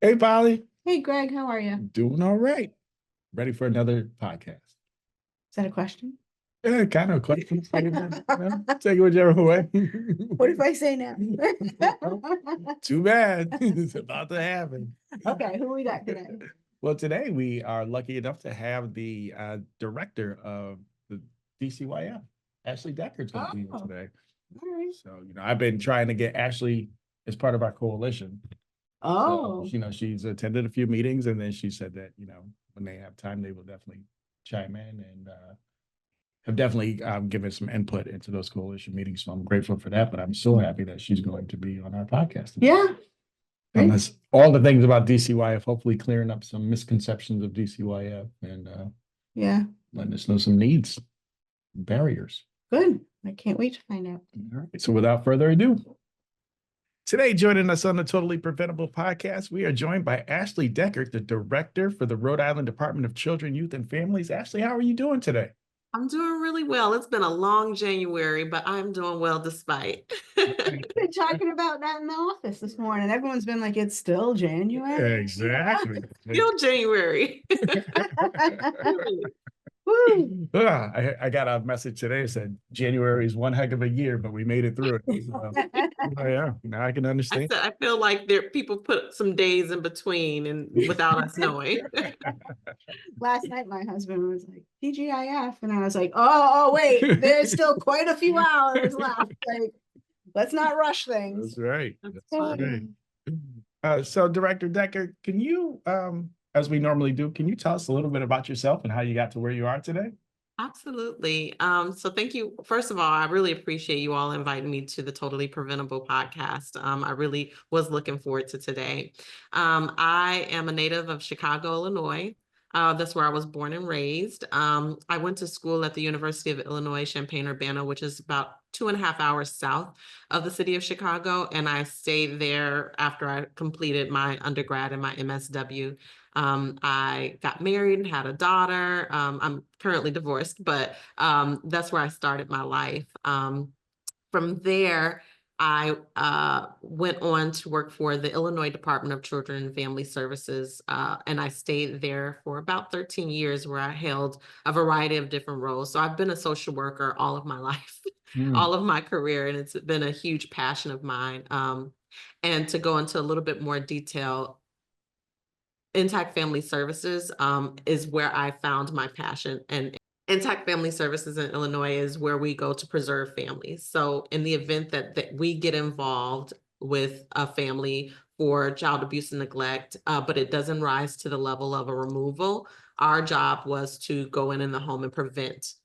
Hey, Polly. Hey, Greg, how are you? Doing all right. Ready for another podcast. Is that a question? Yeah, kind of question. Take it whichever way. What if I say no? Too bad. It's about to happen. Okay, who we got today? Well, today we are lucky enough to have the director of the dcyf, Ashley Deckert, going to be here today. All right. So, I've been trying to get Ashley as part of our coalition. Oh, So, she's attended a few meetings, and then she said that, when they have time, they will definitely chime in and have definitely given some input into those coalition meetings. So I'm grateful for that, but I'm so happy that she's going to be on our podcast today. yeah. Great. Unless all the things about DCYF, hopefully clearing up some misconceptions of DCYF and Yeah, letting us know some needs, barriers. good. I can't wait to find out. All right. So without further ado, today, joining us on the Totally Preventable podcast, we are joined by Ashley Deckert, the director for the Rhode Island Department of Children, Youth, and Families. Ashley, how are you doing today? I'm doing really well. It's been a long January, but I'm doing well despite. We've been talking about that in the office this morning. Everyone's been like, it's still January. Exactly. Still January. Woo. I got a message today that said January is one heck of a year, but we made it through it. So, yeah, now I can understand. I feel like people put some days in between and without us knowing. Last night, my husband was like, TGIF. And I was like, oh, wait, there's still quite a few hours left. Like, let's not rush things. That's right. So, Right. So, Director Deckert, can you, as we normally do, can you tell us a little bit about yourself and how you got to where you are today? Absolutely. So thank you. First of all, I really appreciate you all inviting me to the Totally Preventable podcast. I really was looking forward to today. I am a native of Chicago, Illinois. That's where I was born and raised. I went to school at the University of Illinois, Champaign-Urbana, which is about 2.5 hours south of the city of Chicago. And I stayed there after I completed my undergrad and my MSW. I got married and had a daughter. I'm currently divorced, but that's where I started my life. From there, I went on to work for the Illinois Department of Children and Family Services, and I stayed there for about 13 years where I held a variety of different roles. So I've been a social worker all of my life, all of my career, and it's been a huge passion of mine. And to go into a little bit more detail, Intact Family Services is where I found my passion, and Intact Family Services in Illinois is where we go to preserve families. So in the event that we get involved with a family for child abuse and neglect, but it doesn't rise to the level of a removal, our job was to go in the home and prevent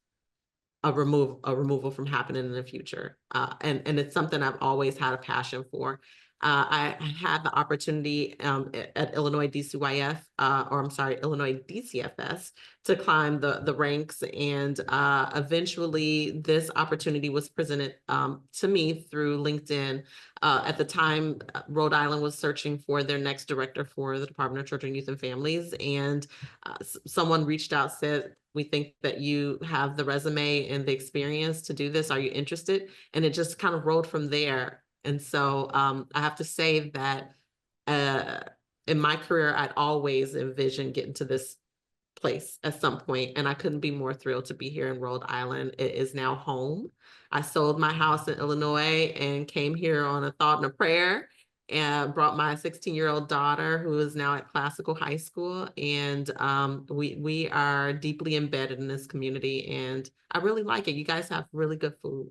a removal from happening in the future. And it's something I've always had a passion for. I had the opportunity at Illinois DCYF, Illinois DCFS, to climb the ranks, and eventually this opportunity was presented to me through LinkedIn. At the time, Rhode Island was searching for their next director for the Department of Children, Youth, and Families, and someone reached out, said, "We think that you have the resume and the experience to do this. Are you interested?" And it just kind of rolled from there. And so I have to say that in my career, I'd always envisioned getting to this place at some point, and I couldn't be more thrilled to be here in Rhode Island. It is now home. I sold my house in Illinois and came here on a thought and a prayer, and brought my 16-year-old daughter, who is now at Classical High School, and we are deeply embedded in this community, and I really like it. You guys have really good food.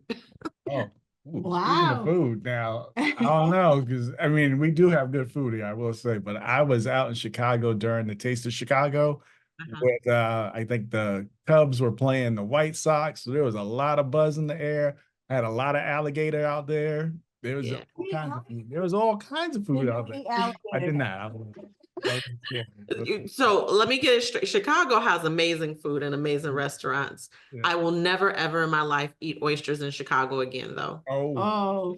Oh. Ooh, Wow. Speaking of food, now I don't know, because I mean we do have good food here, I will say, but I was out in Chicago during the Taste of Chicago with I think the Cubs were playing the White Sox, so there was a lot of buzz in the air. I had a lot of alligator out there. There was all kinds of food. There was all kinds of food out there. I did not. So let me get it straight. Chicago has amazing food and amazing restaurants. Yeah. I will never, ever in my life eat oysters in Chicago again, though. Oh,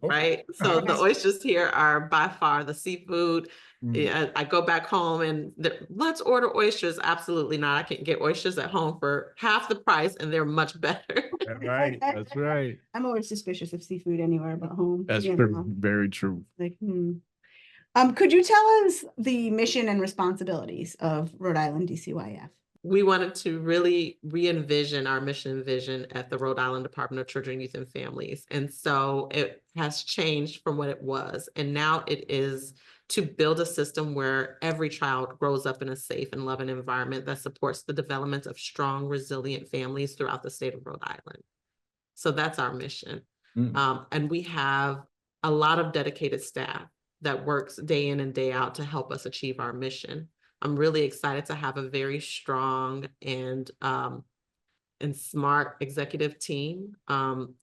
Right? So the oysters here are by far the seafood. Mm. Yeah, I go back home and let's order oysters. Absolutely not. I can get oysters at home for half the price, and they're much better. That's right. That's right. I'm always suspicious of seafood anywhere but home. That's you true. know. Very true. Like, Could you tell us the mission and responsibilities of Rhode Island DCYF? We wanted to really re-envision our mission and vision at the Rhode Island Department of Children, Youth, and Families. And so it has changed from what it was. And now it is to build a system where every child grows up in a safe and loving environment that supports the development of strong, resilient families throughout the state of Rhode Island. So that's our mission. And we have a lot of dedicated staff that works day in and day out to help us achieve our mission. I'm really excited to have a very strong and smart executive team.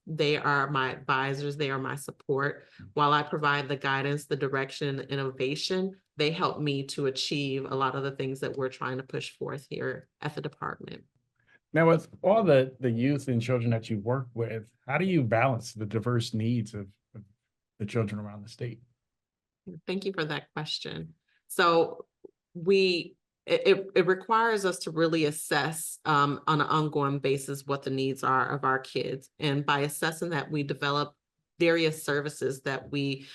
They are my advisors, they are my support. While I provide the guidance, the direction, and innovation, they help me to achieve a lot of the things that we're trying to push forth here at the department. Now, with all the youth and children that you work with, how do you balance the diverse needs of the children around the state? Thank you for that question. So it requires us to really assess on an ongoing basis what the needs are of our kids. And by assessing that, we develop various services that we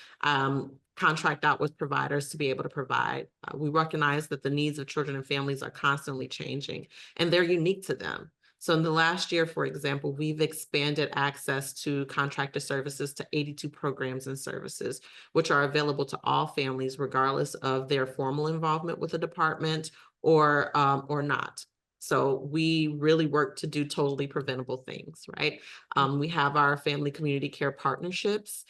contract out with providers to be able to provide. We recognize that the needs of children and families are constantly changing, and they're unique to them. So in the last year, for example, we've expanded access to contractor services to 82 programs and services, which are available to all families, regardless of their formal involvement with the department or not. So we really work to do totally preventable things, right? We have our family community care partnerships,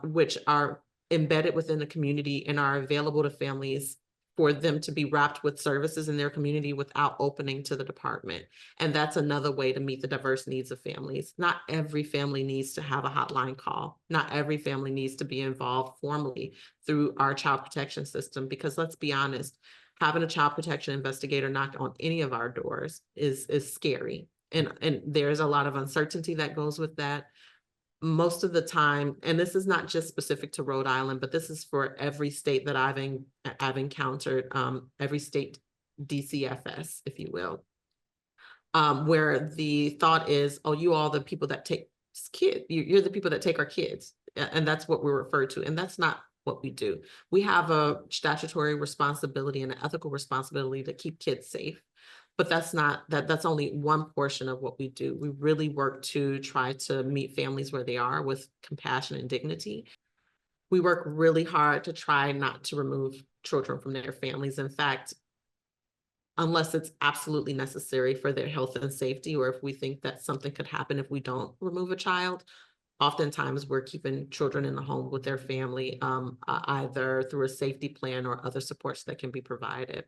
which are embedded within the community and are available to families for them to be wrapped with services in their community without opening to the department. And that's another way to meet the diverse needs of families. Not every family needs to have a hotline call. Not every family needs to be involved formally through our child protection system, because let's be honest, having a child protection investigator knock on any of our doors is scary. And there's a lot of uncertainty that goes with that. Most of the time, and this is not just specific to Rhode Island, but this is for every state that I've encountered, every state DCFS, if you will, where the thought is, oh, you all the people that take kids, you're the people that take our kids, and that's what we're referred to, and that's not what we do. We have a statutory responsibility and an ethical responsibility to keep kids safe. But that's only one portion of what we do. We really work to try to meet families where they are with compassion and dignity. We work really hard to try not to remove children from their families. In fact, unless it's absolutely necessary for their health and safety, or if we think that something could happen if we don't remove a child, oftentimes we're keeping children in the home with their family, either through a safety plan or other supports that can be provided.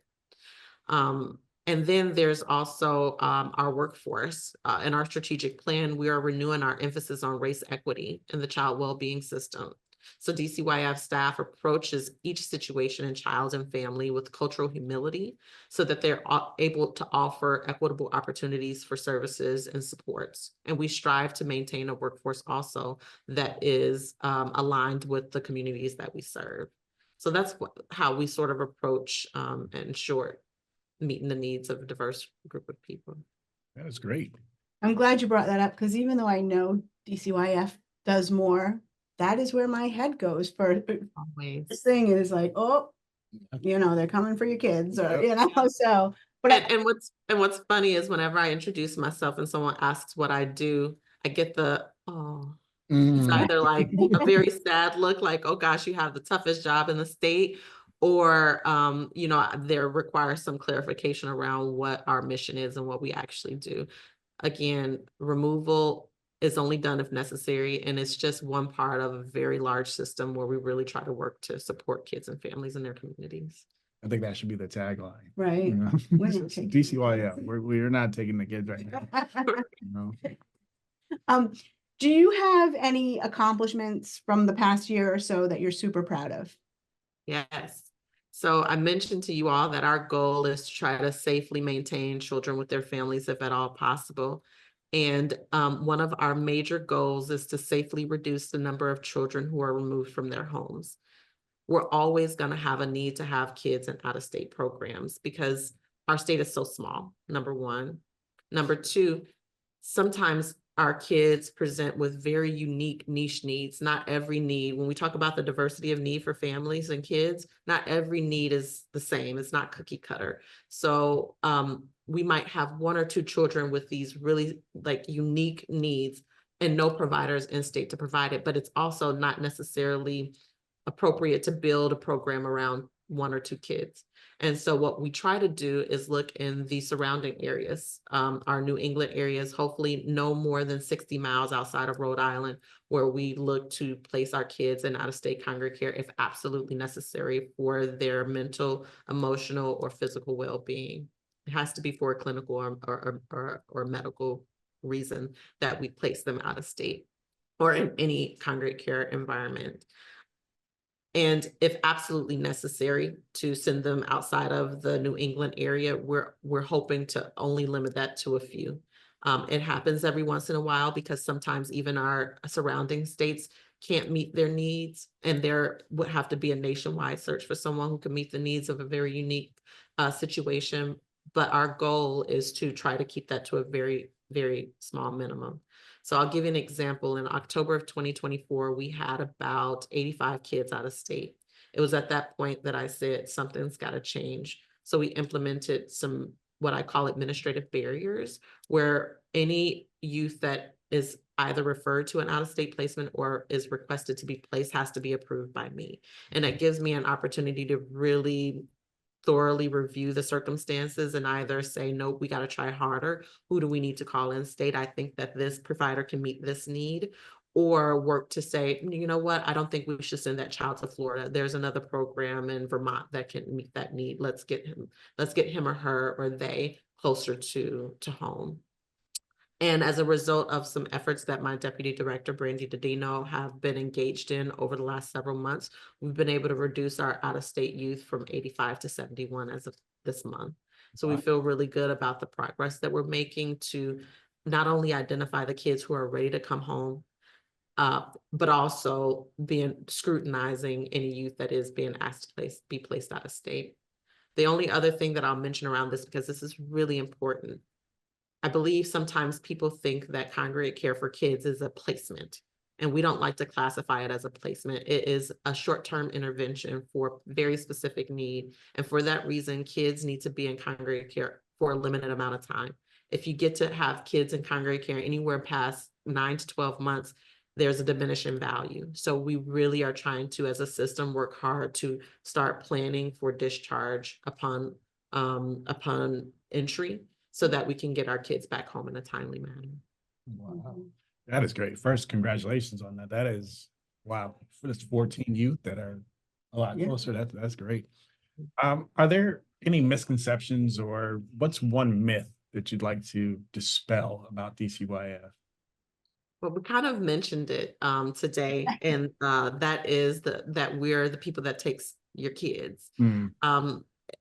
And then there's also our workforce. In our strategic plan, we are renewing our emphasis on race equity in the child well-being system. So DCYF staff approaches each situation in child and family with cultural humility so that they're able to offer equitable opportunities for services and supports. And we strive to maintain a workforce also that is aligned with the communities that we serve. So that's how we sort of approach, in short, meeting the needs of a diverse group of people. That is great. I'm glad you brought that up, because even though I know DCYF does more, that is where my head goes for. Always. This thing is like, oh, they're coming for your kids, or so. But what's funny is whenever I introduce myself and someone asks what I do, I get the it's either like a very sad look, like, oh gosh, you have the toughest job in the state, or there requires some clarification around what our mission is and what we actually do. Again, removal is only done if necessary, and it's just one part of a very large system where we really try to work to support kids and families in their communities. I think that should be the tagline. Right. DCYF, we're not taking the kids right now. Do you have any accomplishments from the past year or so that you're super proud of? Yes. So I mentioned to you all that our goal is to try to safely maintain children with their families if at all possible. And one of our major goals is to safely reduce the number of children who are removed from their homes. We're always going to have a need to have kids in out-of-state programs because our state is so small, number one. Number two, sometimes our kids present with very unique niche needs. Not every need, when we talk about the diversity of need for families and kids, not every need is the same. It's not cookie cutter. So we might have one or two children with these really like unique needs and no providers in state to provide it, but it's also not necessarily appropriate to build a program around one or two kids. And so what we try to do is look in the surrounding areas, our New England areas, hopefully no more than 60 miles outside of Rhode Island, where we look to place our kids in out-of-state congregate care if absolutely necessary for their mental, emotional, or physical well-being. It has to be for a clinical or medical reason that we place them out of state or in any congregate care environment. And if absolutely necessary to send them outside of the New England area, we're hoping to only limit that to a few. It happens every once in a while because sometimes even our surrounding states can't meet their needs, and there would have to be a nationwide search for someone who can meet the needs of a very unique situation. But our goal is to try to keep that to a very, very small minimum. So I'll give you an example. In October of 2024, we had about 85 kids out of state. It was at that point that I said, something's got to change. So we implemented some, what I call administrative barriers, where any youth that is either referred to an out-of-state placement or is requested to be placed has to be approved by me. And it gives me an opportunity to really thoroughly review the circumstances and either say, nope, we got to try harder. Who do we need to call in state? I think that this provider can meet this need, or work to say, you know what, I don't think we should send that child to Florida. There's another program in Vermont that can meet that need. Let's get him or her or they closer to home. And as a result of some efforts that my deputy director, Brandy Dodino, have been engaged in over the last several months, we've been able to reduce our out-of-state youth from 85 to 71 as of this month. So we feel really good about the progress that we're making to not only identify the kids who are ready to come home, but also scrutinizing any youth that is being asked to be placed out of state. The only other thing that I'll mention around this, because this is really important, I believe sometimes people think that congregate care for kids is a placement, and we don't like to classify it as a placement. It is a short-term intervention for very specific need. And for that reason, kids need to be in congregate care for a limited amount of time. If you get to have kids in congregate care anywhere past 9 to 12 months, there's a diminishing value. So we really are trying to, as a system, work hard to start planning for discharge upon entry, so that we can get our kids back home in a timely manner. Wow. That is great. First, congratulations on that. That is, wow. There's 14 youth that are a lot closer. That's great. Are there any misconceptions, or what's one myth that you'd like to dispel about DCYF? Well, we kind of mentioned it today, and that is that we're the people that takes your kids.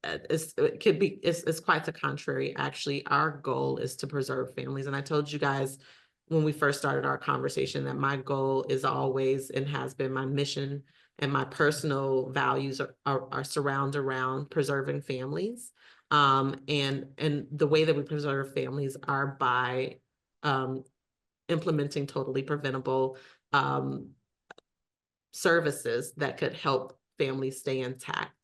It's quite the contrary. Actually, our goal is to preserve families. And I told you guys when we first started our conversation that my goal is always and has been, my mission and my personal values are surround around preserving families. And the way that we preserve families are by implementing totally preventable services that could help families stay intact.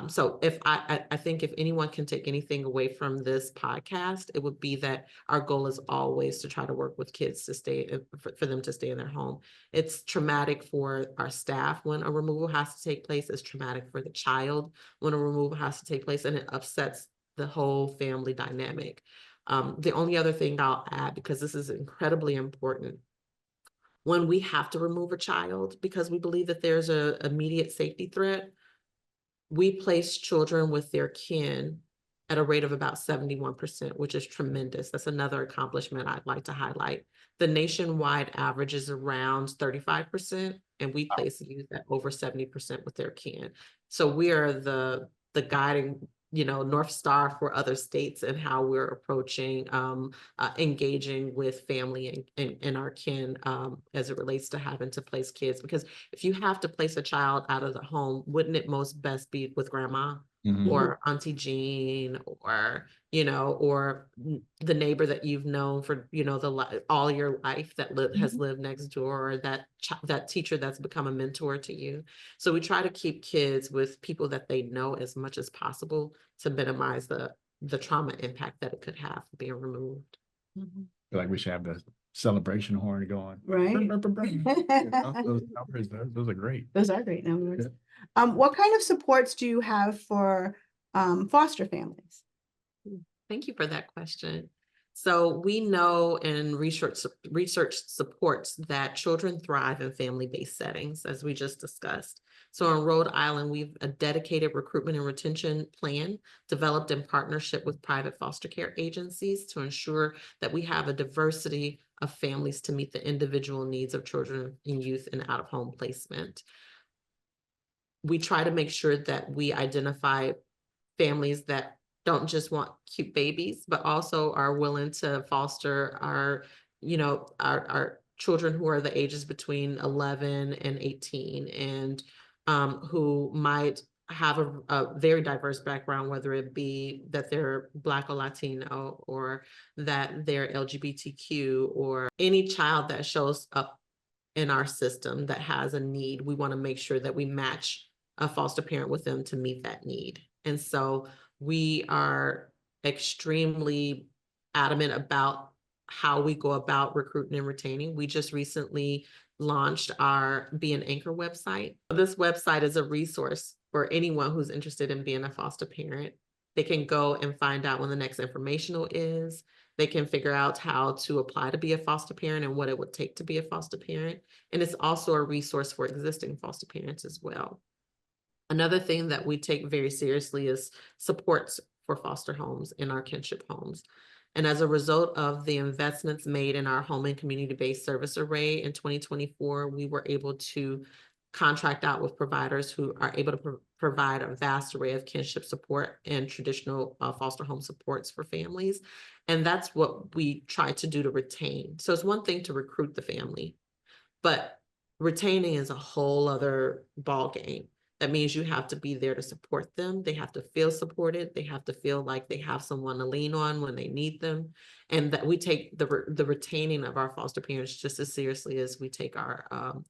So if I think if anyone can take anything away from this podcast, it would be that our goal is always to try to work with kids to stay, for them to stay in their home. It's traumatic for our staff when a removal has to take place. It's traumatic for the child when a removal has to take place, and it upsets the whole family dynamic. The only other thing I'll add, because this is incredibly important, when we have to remove a child because we believe that there's an immediate safety threat, we place children with their kin at a rate of about 71%, which is tremendous. That's another accomplishment I'd like to highlight. The nationwide average is around 35%, and we place youth at over 70% with their kin. So we are the guiding, North Star for other states and how we're approaching engaging with family and our kin as it relates to having to place kids. Because if you have to place a child out of the home, wouldn't it most best be with grandma or Auntie Jean, or, you know, or the neighbor that you've known for, you know, all your life that has lived next door, or that teacher that's become a mentor to you. So we try to keep kids with people that they know as much as possible to minimize the trauma impact that it could have being removed. Feel like we should have the celebration horn going. Right. You know, those numbers, those are great. Those are great numbers. What kind of supports do you have for foster families? Thank you for that question. So we know, and research supports that children thrive in family-based settings, as we just discussed. So in Rhode Island, we've a dedicated recruitment and retention plan developed in partnership with private foster care agencies to ensure that we have a diversity of families to meet the individual needs of children and youth in out-of-home placement. We try to make sure that we identify families that don't just want cute babies, but also are willing to foster our, you know, our children who are the ages between 11 and 18, and who might have a very diverse background, whether it be that they're Black or Latino, or that they're LGBTQ, or any child that shows up in our system that has a need. We want to make sure that we match a foster parent with them to meet that need. And so we are extremely adamant about how we go about recruiting and retaining. We just recently launched our Be an Anchor website. This website is a resource for anyone who's interested in being a foster parent. They can go and find out when the next informational is. They can figure out how to apply to be a foster parent and what it would take to be a foster parent. And it's also a resource for existing foster parents as well. Another thing that we take very seriously is supports for foster homes in our kinship homes. And as a result of the investments made in our home and community-based service array in 2024, we were able to contract out with providers who are able to provide a vast array of kinship support and traditional foster home supports for families. And that's what we try to do to retain. So it's one thing to recruit the family, but retaining is a whole other ball game. That means you have to be there to support them. They have to feel supported. They have to feel like they have someone to lean on when they need them. And that we take the retaining of our foster parents just as seriously as we take our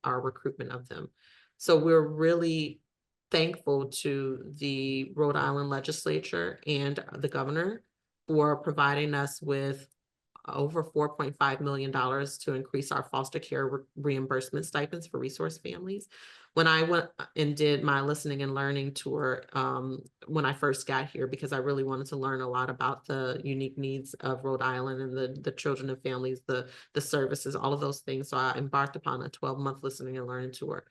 recruitment of them. So we're really thankful to the Rhode Island legislature and the governor for providing us with over $4.5 million to increase our foster care reimbursement stipends for resource families. When I went and did my listening and learning tour when I first got here, because I really wanted to learn a lot about the unique needs of Rhode Island and the children and families, the services, all of those things. So I embarked upon a 12-month listening and learning tour.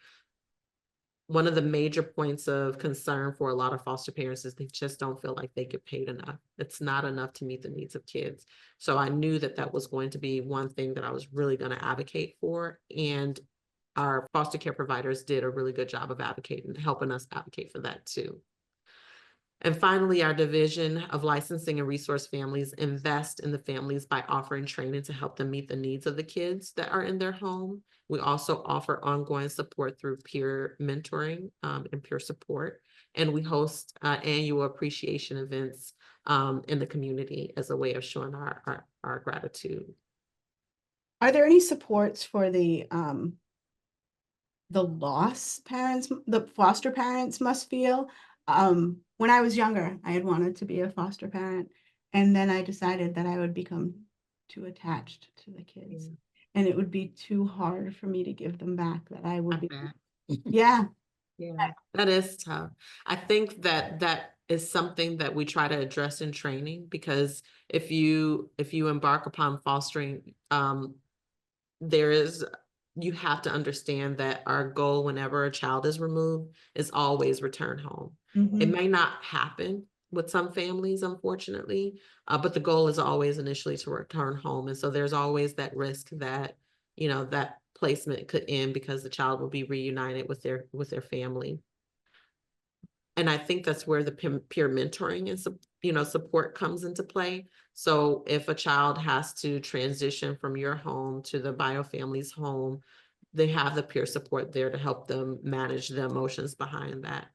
One of the major points of concern for a lot of foster parents is they just don't feel like they get paid enough. It's not enough to meet the needs of kids. So I knew that that was going to be one thing that I was really going to advocate for. And our foster care providers did a really good job of advocating, helping us advocate for that too. And finally, our Division of Licensing and Resource Families invest in the families by offering training to help them meet the needs of the kids that are in their home. We also offer ongoing support through peer mentoring and peer support. And we host annual appreciation events in the community as a way of showing our gratitude. Are there any supports for the loss parents, the foster parents must feel? When I was younger, I had wanted to be a foster parent, and then I decided that I would become too attached to the kids, and it would be too hard for me to give them back. That I would be, yeah, that is tough. I think that is something that we try to address in training, because if you embark upon fostering, you have to understand that our goal whenever a child is removed is always return home. It may not happen with some families, unfortunately, but the goal is always initially to return home. And so there's always that risk that, you know, that placement could end because the child will be reunited with their family. And I think that's where the peer mentoring and support comes into play. So if a child has to transition from your home to the bio family's home, they have the peer support there to help them manage the emotions behind that.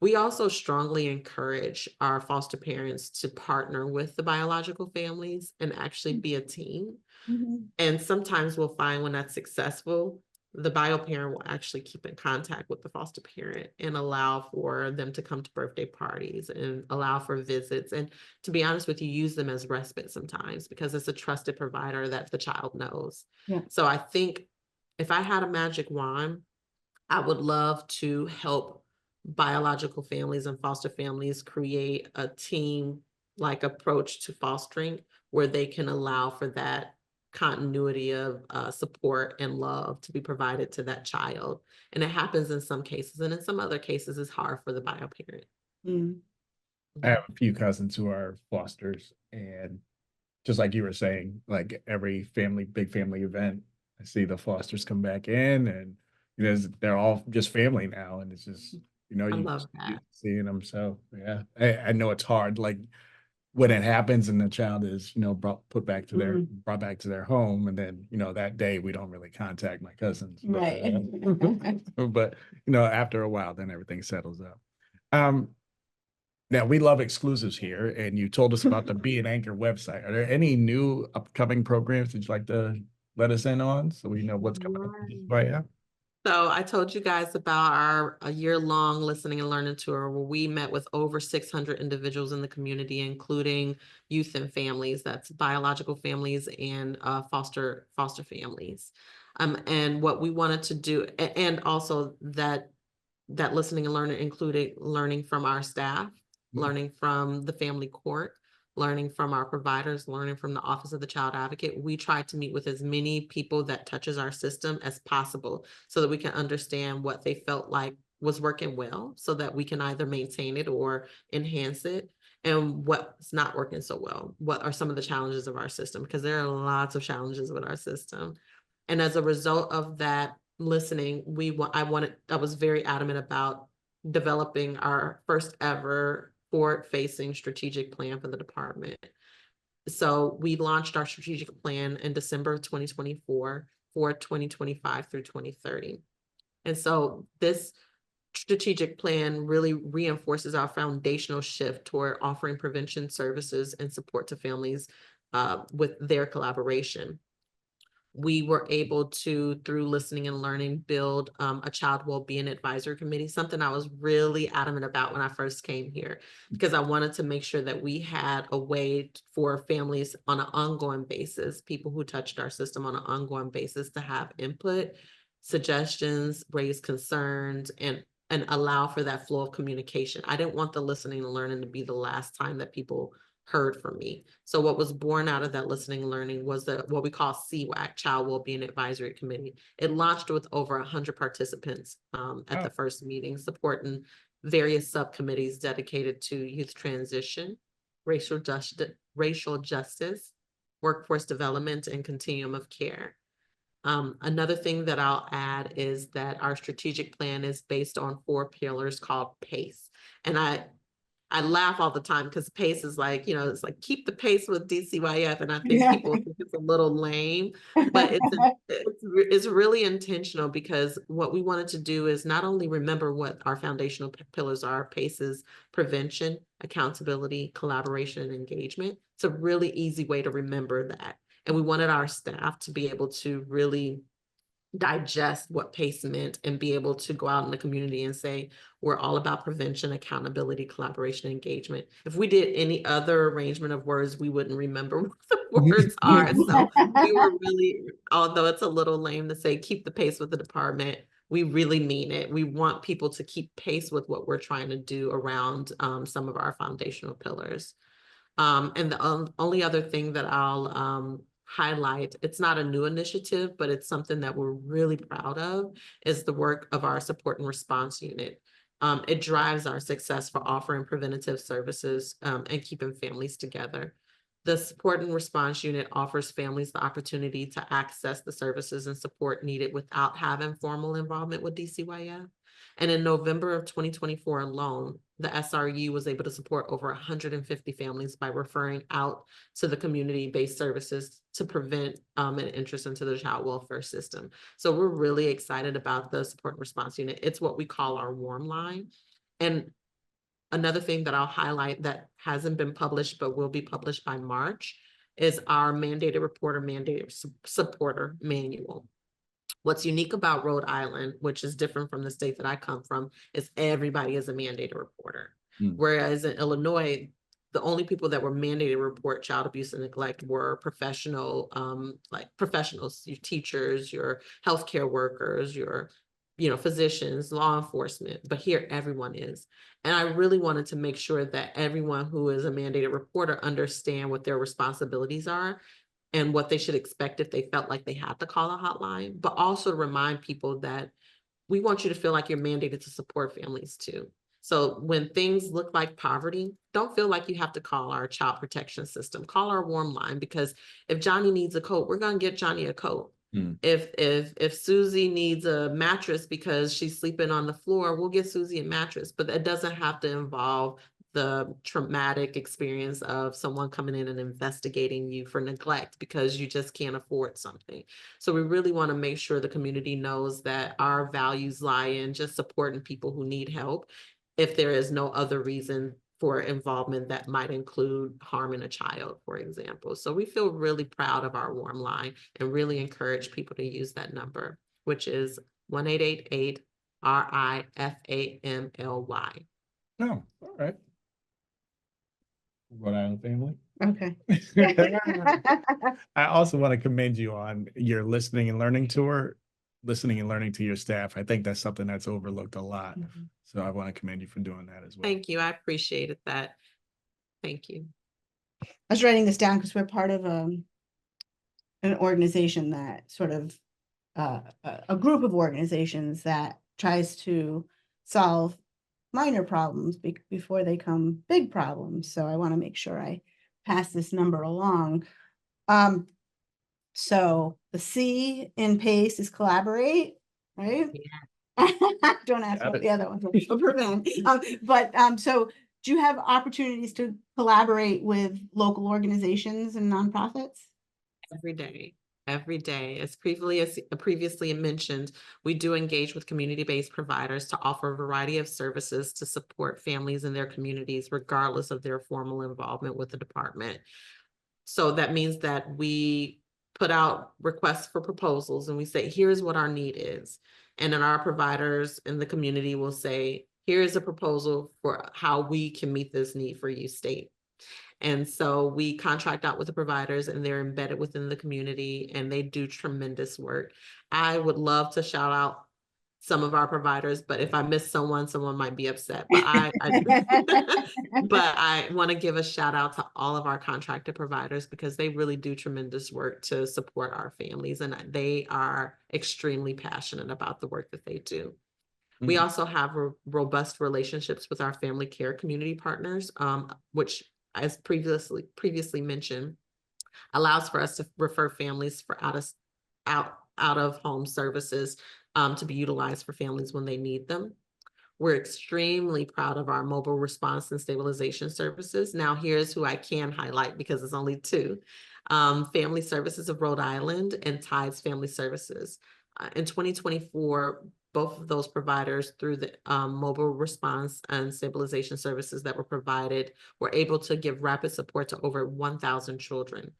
We also strongly encourage our foster parents to partner with the biological families and actually be a team. And sometimes we'll find when that's successful, the bio parent will actually keep in contact with the foster parent and allow for them to come to birthday parties and allow for visits. And to be honest with you, use them as respite sometimes because it's a trusted provider that the child knows. Yeah. So I think if I had a magic wand, I would love to help biological families and foster families create a team-like approach to fostering where they can allow for that continuity of support and love to be provided to that child. And it happens in some cases, and in some other cases, it's hard for the bio parent. I have a few cousins who are fosters, and just like you were saying, like every family, big family event, I see the fosters come back in, and they're all just family now, and it's just I you love just that. seeing them. So yeah, I know it's hard. Like when it happens and the child is put back to their brought back to their home, and then that day we don't really contact my cousins, Right. but after a while, then everything settles up. Now we love exclusives here, and you told us about the Be an Anchor website. Are there any new upcoming programs that you'd like to let us in on so we know what's coming up right now? So I told you guys about a year-long listening and learning tour where we met with over 600 individuals in the community, including youth and families, that's biological families and foster families. And what we wanted to do, and also that listening and learning included learning from our staff, learning from the family court, learning from our providers, learning from the Office of the Child Advocate. We try to meet with as many people that touches our system as possible so that we can understand what they felt like was working well so that we can either maintain it or enhance it, and what's not working so well. What are some of the challenges of our system? Because there are lots of challenges with our system. And as a result of that listening, I was very adamant about developing our first ever forward-facing strategic plan for the department. So we launched our strategic plan in December of 2024 for 2025 through 2030. And so this strategic plan really reinforces our foundational shift toward offering prevention services and support to families with their collaboration. We were able to, through listening and learning, build a child well-being advisory committee, something I was really adamant about when I first came here, because I wanted to make sure that we had a way for families on an ongoing basis, people who touched our system on an ongoing basis, to have input, suggestions, raise concerns, and allow for that flow of communication. I didn't want the listening and learning to be the last time that people heard from me. So what was born out of that listening and learning was what we call CWAC, Child Wellbeing Advisory Committee. It launched with over 100 participants at the first meeting, supporting various subcommittees dedicated to youth transition, racial justice, workforce development, and continuum of care. Another thing that I'll add is that our strategic plan is based on 4 pillars called PACE. And I laugh all the time because PACE is like, it's like keep the pace with DCYF. And I think people think it's a little lame, but it's really intentional, because what we wanted to do is not only remember what our foundational pillars are. PACE is prevention, accountability, collaboration, and engagement. It's a really easy way to remember that. And we wanted our staff to be able to really digest what PACE meant and be able to go out in the community and say, we're all about prevention, accountability, collaboration, engagement. If we did any other arrangement of words, we wouldn't remember what the words are. So we were really, although it's a little lame to say, keep the pace with the department, we really mean it. We want people to keep pace with what we're trying to do around some of our foundational pillars. And the only other thing that I'll highlight, it's not a new initiative, but it's something that we're really proud of, is the work of our support and response unit. It drives our success for offering preventative services and keeping families together. The support and response unit offers families the opportunity to access the services and support needed without having formal involvement with DCYF. And in November of 2024 alone, the SRU was able to support over 150 families by referring out to the community-based services to prevent an interest into the child welfare system. So we're really excited about the support and response unit. It's what we call our warm line. And Another thing that I'll highlight that hasn't been published but will be published by March is our mandated reporter, mandated supporter manual. What's unique about Rhode Island, which is different from the state that I come from, is everybody is a mandated reporter. Whereas in Illinois, the only people that were mandated to report child abuse and neglect were professionals, your teachers, your healthcare workers, your physicians, law enforcement, but here everyone is. And I really wanted to make sure that everyone who is a mandated reporter understand what their responsibilities are and what they should expect if they felt like they had to call a hotline, but also to remind people that we want you to feel like you're mandated to support families too. So when things look like poverty, don't feel like you have to call our child protection system. Call our warm line, because if Johnny needs a coat, we're going to get Johnny a coat. If Susie needs a mattress because she's sleeping on the floor, we'll get Susie a mattress, but that doesn't have to involve the traumatic experience of someone coming in and investigating you for neglect because you just can't afford something. So we really want to make sure the community knows that our values lie in just supporting people who need help if there is no other reason for involvement that might include harming a child, for example. So we feel really proud of our warm line and really encourage people to use that number, which is 1-888-RIFAMLY. No, all right. Rhode Island family. Okay. I also want to commend you on your listening and learning tour, listening and learning to your staff. I think that's something that's overlooked a lot. So I want to commend you for doing that as well. Thank you. I appreciated that. Thank you. I was writing this down because we're part of an organization that sort of a group of organizations that tries to solve minor problems before they become big problems. So I want to make sure I pass this number along. So the C in PACE is collaborate, right? Yeah. Don't ask what the other ones are. Prevent. So do you have opportunities to collaborate with local organizations and nonprofits? Every day. Every day. As previously mentioned, we do engage with community-based providers to offer a variety of services to support families in their communities, regardless of their formal involvement with the department. So that means that we put out requests for proposals and we say, here's what our need is. And then our providers in the community will say, here's a proposal for how we can meet this need for you, state. And so we contract out with the providers and they're embedded within the community and they do tremendous work. I would love to shout out some of our providers, but if I miss someone might be upset. But but I want to give a shout out to all of our contracted providers because they really do tremendous work to support our families and they are extremely passionate about the work that they do. We also have robust relationships with our family care community partners, which, as previously mentioned, allows for us to refer families for out of home services to be utilized for families when they need them. We're extremely proud of our mobile response and stabilization services. Now, here's who I can highlight because it's only two. Family Services of Rhode Island and Tides Family Services. In 2024, both of those providers through the mobile response and stabilization services that were provided were able to give rapid support to over 1,000 children.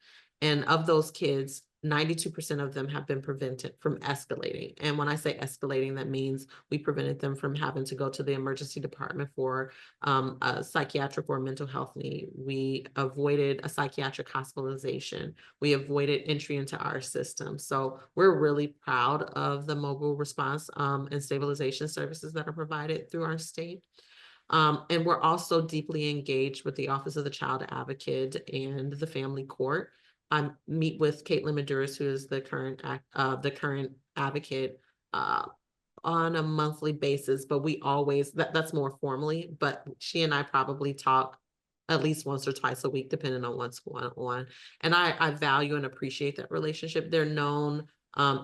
And of those kids, 92% of them have been prevented from escalating. And when I say escalating, that means we prevented them from having to go to the emergency department for a psychiatric or mental health need. We avoided a psychiatric hospitalization. We avoided entry into our system. So we're really proud of the mobile response and stabilization services that are provided through our state. And we're also deeply engaged with the Office of the Child Advocate and the Family Court. I meet with Caitlin Maduris, who is the current advocate, on a monthly basis, but we always, that's more formally, but she and I probably talk at least once or twice a week, depending on what's going on. And I value and appreciate that relationship. They're known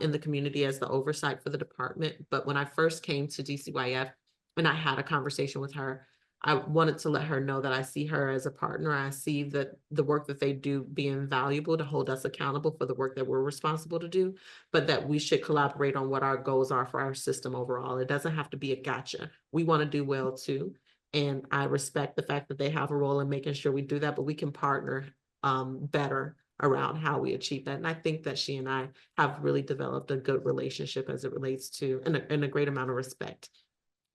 in the community as the oversight for the department. But when I first came to DCYF and I had a conversation with her, I wanted to let her know that I see her as a partner. I see that the work that they do being valuable to hold us accountable for the work that we're responsible to do, but that we should collaborate on what our goals are for our system overall. It doesn't have to be a gotcha. We want to do well too. And I respect the fact that they have a role in making sure we do that, but we can partner better around how we achieve that. And I think that she and I have really developed a good relationship as it relates to, and a great amount of respect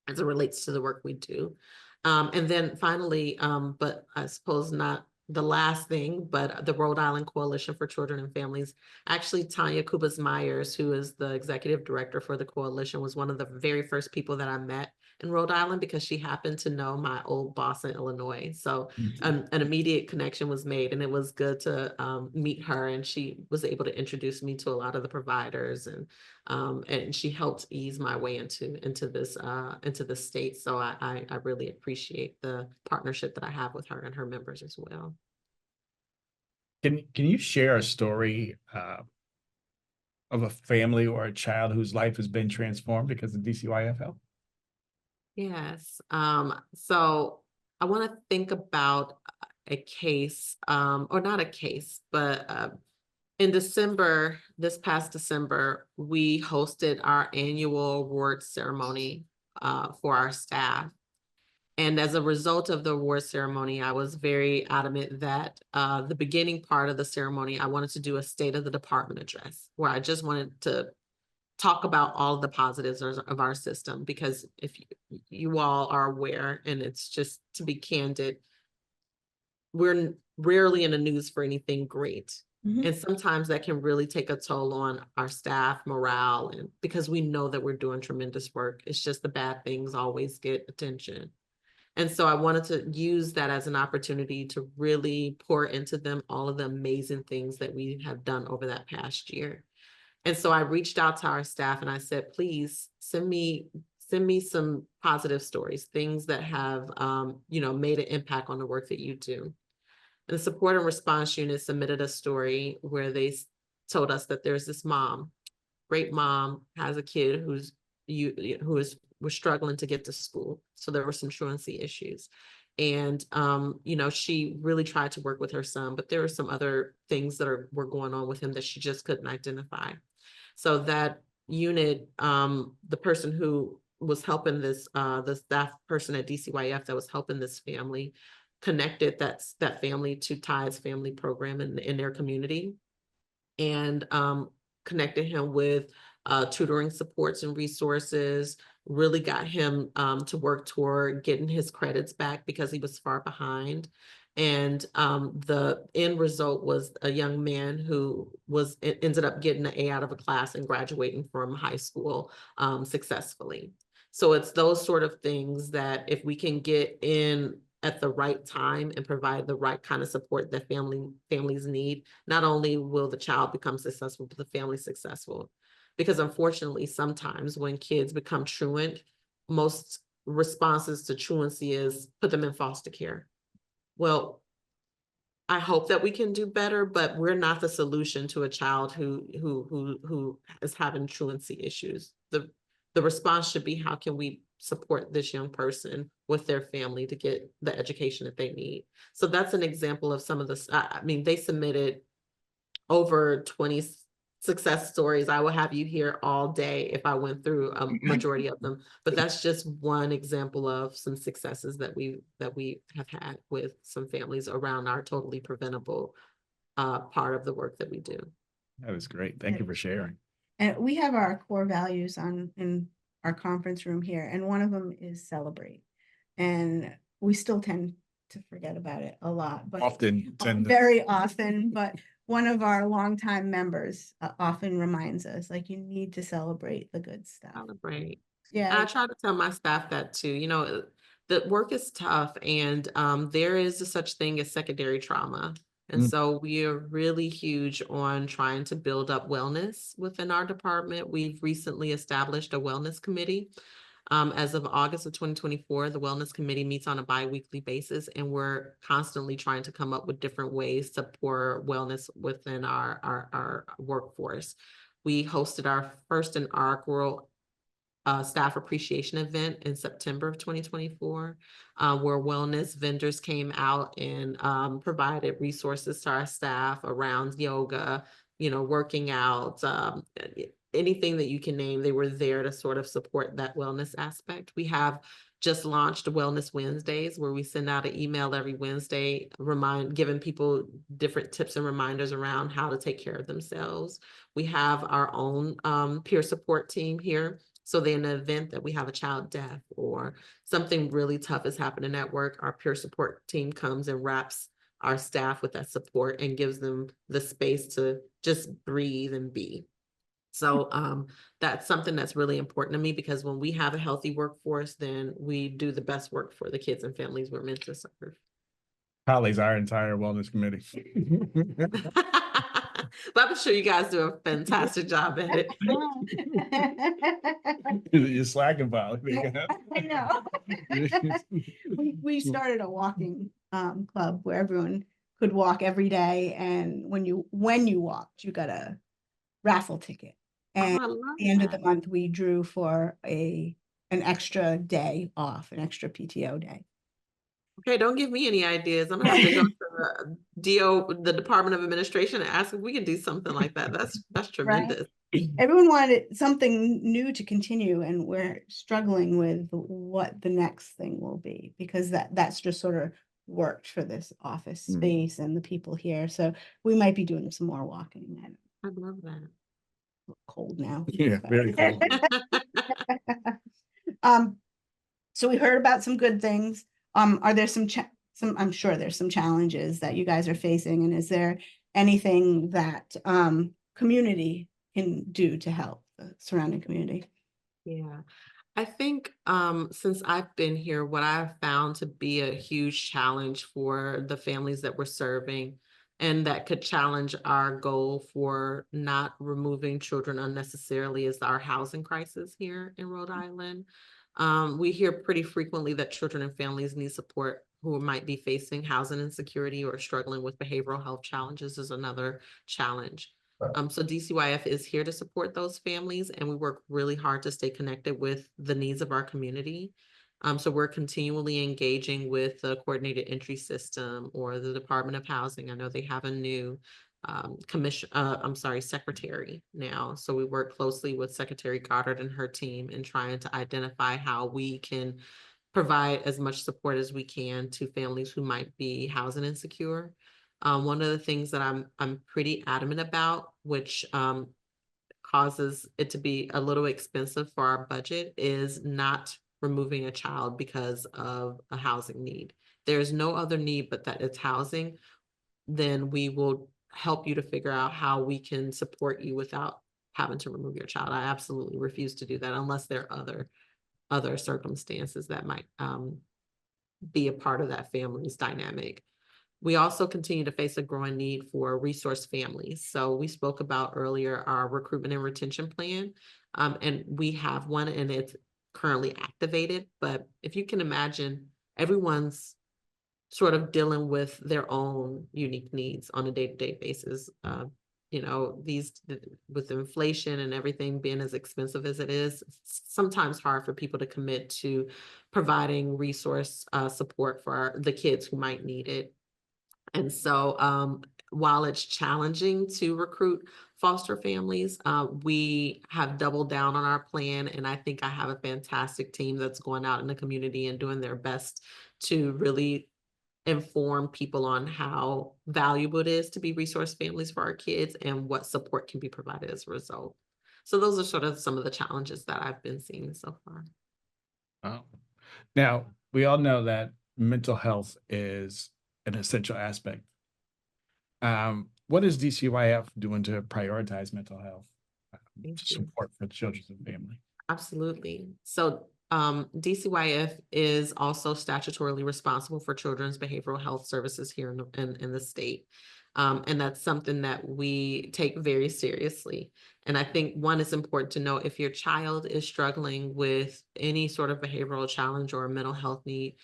as it relates to the work we do. And then finally, but I suppose not the last thing, but the Rhode Island Coalition for Children and Families. Actually, Tanya Kubas-Myers, who is the executive director for the coalition, was one of the very first people that I met in Rhode Island because she happened to know my old boss in Illinois. So an immediate connection was made, and it was good to meet her. And she was able to introduce me to a lot of the providers, and she helped ease my way into this state. So I really appreciate the partnership that I have with her and her members as well. Can you share a story of a family or a child whose life has been transformed because of DCYF? Yes. So I want to think about a case, or not a case, but in December, this past December, we hosted our annual award ceremony for our staff. And as a result of the award ceremony, I was very adamant that the beginning part of the ceremony, I wanted to do a state of the department address, where I just wanted to talk about all of the positives of our system. Because if you all are aware, and it's just to be candid, we're rarely in the news for anything great. And sometimes that can really take a toll on our staff morale, and because we know that we're doing tremendous work, it's just the bad things always get attention. And so I wanted to use that as an opportunity to really pour into them all of the amazing things that we have done over that past year. And so I reached out to our staff and I said, please send me some positive stories, things that have made an impact on the work that you do. And the support and response unit submitted a story where they told us that there's this mom, great mom, has a kid who was struggling to get to school. So there were some truancy issues. And, she really tried to work with her son, but there were some other things that were going on with him that she just couldn't identify. So that unit, the person who was helping this, the staff person at DCYF that was helping this family, connected that family to Tide's family program in their community, and connected him with tutoring supports and resources, really got him to work toward getting his credits back because he was far behind. And the end result was a young man who ended up getting an A out of a class and graduating from high school successfully. So it's those sort of things that if we can get in at the right time and provide the right kind of support that families need, not only will the child become successful, but the family successful. Because unfortunately, sometimes when kids become truant, most responses to truancy is put them in foster care. Well, I hope that we can do better, but we're not the solution to a child who is having truancy issues. The response should be, how can we support this young person with their family to get the education that they need? So that's an example of some of this. I mean, they submitted over 20 success stories. I will have you here all day if I went through a majority of them, but that's just one example of some successes that we have had with some families around our totally preventable part of the work that we do. That is great. Thank you for sharing. And we have our core values in our conference room here, and one of them is celebrate. And we still tend to forget about it a lot, but very often. But one of our longtime members often reminds us, like, you need to celebrate the good stuff. Celebrate. Yeah. And I try to tell my staff that too. The work is tough, and there is a such thing as secondary trauma. And so we are really huge on trying to build up wellness within our department. We've recently established a wellness committee. As of August of 2024, the wellness committee meets on a bi-weekly basis, and we're constantly trying to come up with different ways to pour wellness within our workforce. We hosted our first inaugural staff appreciation event in September of 2024, where wellness vendors came out and provided resources to our staff around yoga, working out, anything that you can name, they were there to sort of support that wellness aspect. We have just launched Wellness Wednesdays, where we send out an email every Wednesday, giving people different tips and reminders around how to take care of themselves. We have our own peer support team here. So in the event that we have a child death or something really tough is happening at work, our peer support team comes and wraps our staff with that support and gives them the space to just breathe and be. So that's something that's really important to me, because when we have a healthy workforce, then we do the best work for the kids and families we're meant to serve. Holly's our entire wellness committee. But I'm sure you guys do a fantastic job at it. You're slacking, Polly. I know. We started a walking club where everyone could walk every day, and when you walked, you got a raffle ticket. And I at love the end of the that. month, we drew for an extra day off, an extra PTO day. Okay, don't give me any ideas. I'm gonna have to go to the Department of Administration, and ask if we can do something like that. That's tremendous. Everyone wanted something new to continue, and we're struggling with what the next thing will be, because that's just sort of worked for this office space and the people here. So we might be doing some more walking. I love that. Cold now. Yeah, very cold. So we heard about some good things. Are there some I'm sure there's some challenges that you guys are facing, and is there anything that community can do to help the surrounding community? Yeah. I think since I've been here, what I've found to be a huge challenge for the families that we're serving, and that could challenge our goal for not removing children unnecessarily, is our housing crisis here in Rhode Island. We hear pretty frequently that children and families need support who might be facing housing insecurity or struggling with behavioral health challenges is another challenge. So DCYF is here to support those families, and we work really hard to stay connected with the needs of our community. So we're continually engaging with the coordinated entry system or the Department of Housing. I know they have a new secretary now. So we work closely with Secretary Goddard and her team in trying to identify how we can provide as much support as we can to families who might be housing insecure. One of the things that I'm pretty adamant about, which causes it to be a little expensive for our budget, is not removing a child because of a housing need. There's no other need but that it's housing. Then we will help you to figure out how we can support you without having to remove your child. I absolutely refuse to do that unless there are other circumstances that might be a part of that family's dynamic. We also continue to face a growing need for resource families. So we spoke about earlier our recruitment and retention plan, and we have one, and it's currently activated. But if you can imagine, everyone's sort of dealing with their own unique needs on a day-to-day basis. With inflation and everything being as expensive as it is, it's sometimes hard for people to commit to providing resource support for the kids who might need it. And so while it's challenging to recruit foster families, we have doubled down on our plan. And I think I have a fantastic team that's going out in the community and doing their best to really inform people on how valuable it is to be resource families for our kids and what support can be provided as a result. So those are sort of some of the challenges that I've been seeing so far. Oh. Now, we all know that mental health is an essential aspect. What is DCYF doing to prioritize mental health support for children and family? Absolutely. So DCYF is also statutorily responsible for children's behavioral health services here in the state. And that's something that we take very seriously. And I think one, is important to know, if your child is struggling with any sort of behavioral challenge or a mental health need,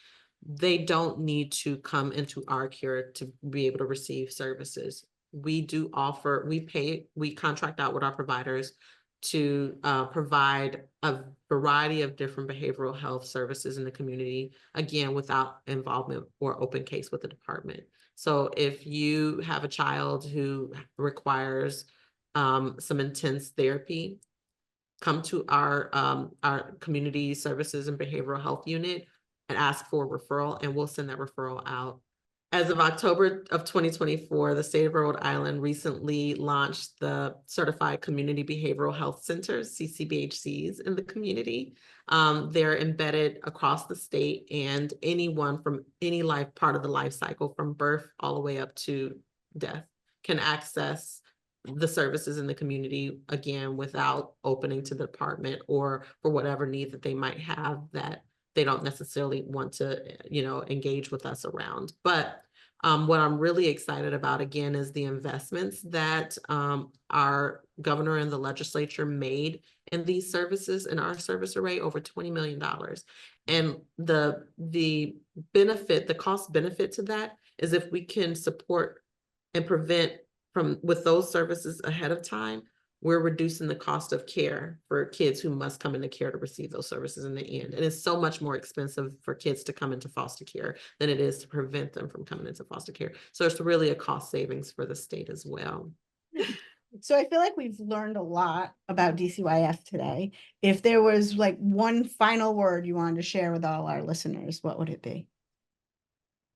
they don't need to come into our care to be able to receive services. We do offer, we contract out with our providers to provide a variety of different behavioral health services in the community, again, without involvement or open case with the department. So if you have a child who requires some intense therapy, come to our community services and behavioral health unit and ask for a referral, and we'll send that referral out. As of October of 2024, the state of Rhode Island recently launched the Certified Community Behavioral Health Centers, CCBHCs, in the community. They're embedded across the state, and anyone from any part of the life cycle, from birth all the way up to death, can access the services in the community, again, without opening to the department or for whatever need that they might have that they don't necessarily want to, engage with us around. But what I'm really excited about, again, is the investments that our governor and the legislature made in these services, in our service array, over $20 million. And the benefit, the cost benefit to that is if we can support and prevent with those services ahead of time, we're reducing the cost of care for kids who must come into care to receive those services in the end. And it's so much more expensive for kids to come into foster care than it is to prevent them from coming into foster care. So it's really a cost savings for the state as well. So I feel like we've learned a lot about DCYF today. If there was like one final word you wanted to share with all our listeners, what would it be?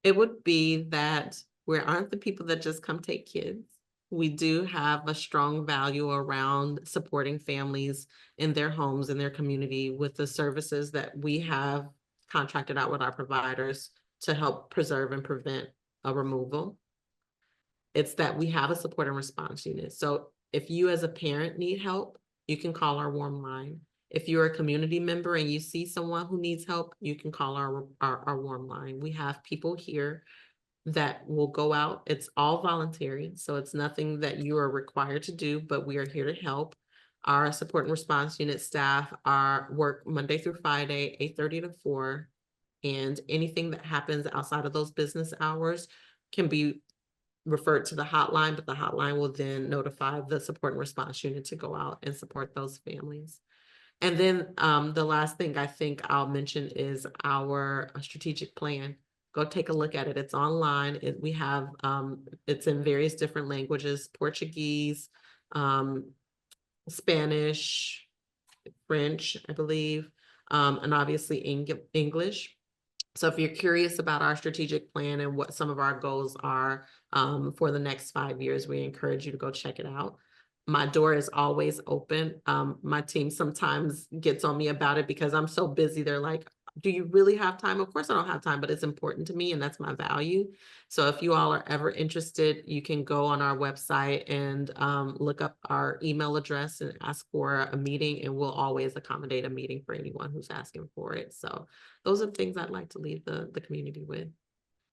It would be that we aren't the people that just come take kids. We do have a strong value around supporting families in their homes, in their community, with the services that we have contracted out with our providers to help preserve and prevent a removal. It's that we have a support and response unit. So if you as a parent need help, you can call our warm line. If you're a community member and you see someone who needs help, you can call our warm line. We have people here that will go out. It's all voluntary, so it's nothing that you are required to do, but we are here to help. Our support and response unit staff work Monday through Friday, 8:30 to 4, and anything that happens outside of those business hours can be referred to the hotline, but the hotline will then notify the support and response unit to go out and support those families. And then the last thing I think I'll mention is our strategic plan. Go take a look at it. It's online. We have it's in various different languages: Portuguese, Spanish, French, I believe, and obviously English. So if you're curious about our strategic plan and what some of our goals are for the next 5 years, we encourage you to go check it out. My door is always open. My team sometimes gets on me about it because I'm so busy. They're like, do you really have time? Of course I don't have time, but it's important to me and that's my value. So if you all are ever interested, you can go on our website and look up our email address and ask for a meeting, and we'll always accommodate a meeting for anyone who's asking for it. So those are the things I'd like to leave the community with.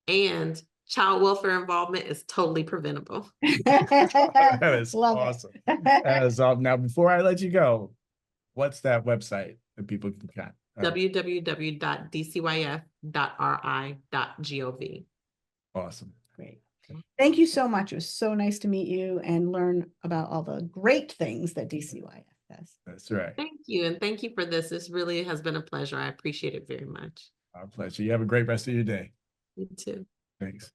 And child welfare involvement is totally preventable. That is Love awesome. it. That is awesome. Now, before I let you go, what's that website that people can get? www.dcyf.ri.gov. Awesome. Great. Thank you so much. It was so nice to meet you and learn about all the great things that DCYF does. That's right. Thank you. And thank you for this. This really has been a pleasure. I appreciate it very much. Our pleasure. You have a great rest of your day. You too. Thanks.